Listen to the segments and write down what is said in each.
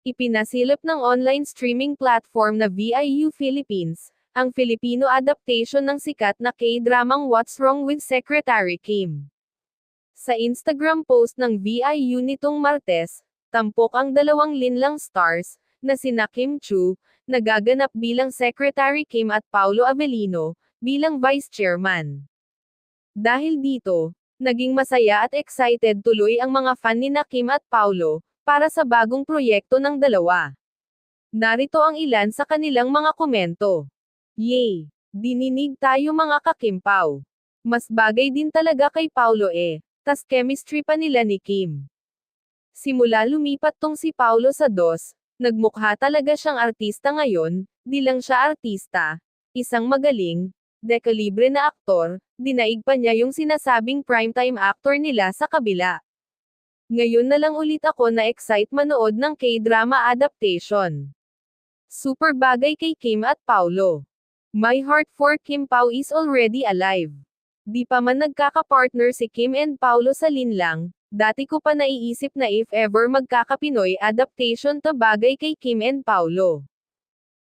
Ipinasilip ng online streaming platform na VIU Philippines, ang Filipino adaptation ng sikat na K-dramang What's Wrong with Secretary Kim. Sa Instagram post ng VIU nitong Martes, tampok ang dalawang linlang stars, na sina Kim Chu, na gaganap bilang Secretary Kim at Paulo Avellino, bilang Vice Chairman. Dahil dito, naging masaya at excited tuloy ang mga fan ni Kim at Paulo, para sa bagong proyekto ng dalawa. Narito ang ilan sa kanilang mga komento. Yay! Dininig tayo mga kakimpaw. Mas bagay din talaga kay Paulo tas chemistry pa nila ni Kim. Simula lumipat tong si Paulo sa DOS, nagmukha talaga siyang artista ngayon, di lang siya artista, isang magaling, dekalibre na aktor, dinaig pa niya yung sinasabing primetime actor nila sa kabila. Ngayon na lang ulit ako na-excite manood ng K-drama adaptation. Super bagay kay Kim at Paulo. My heart for Kim Pao is already alive. Di pa man nagkaka-partner si Kim and Paulo sa linlang, dati ko pa naiisip na if ever magkaka-Pinoy adaptation to bagay kay Kim and Paulo.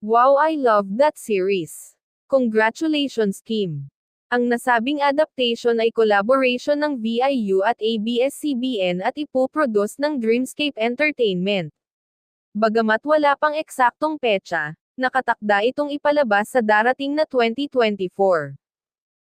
Wow, I love that series. Congratulations Kim. Ang nasabing adaptation ay collaboration ng VIU at ABS-CBN at ipoproduce ng Dreamscape Entertainment. Bagamat wala pang eksaktong petsa, nakatakda itong ipalabas sa darating na 2024.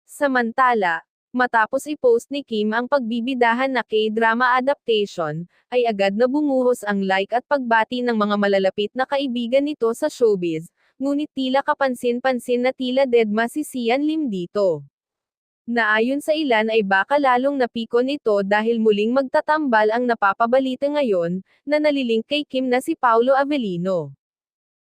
Samantala, matapos i-post ni Kim ang pagbibidahan na K-drama adaptation, ay agad na bumuhos ang like at pagbati ng mga malalapit na kaibigan nito sa showbiz, ngunit tila kapansin-pansin na tila dedma si Sian Lim dito. Naayon sa ilan ay baka lalong napiko nito dahil muling magtatambal ang napapabalita ngayon, na nalilink kay Kim na si Paulo Avellino.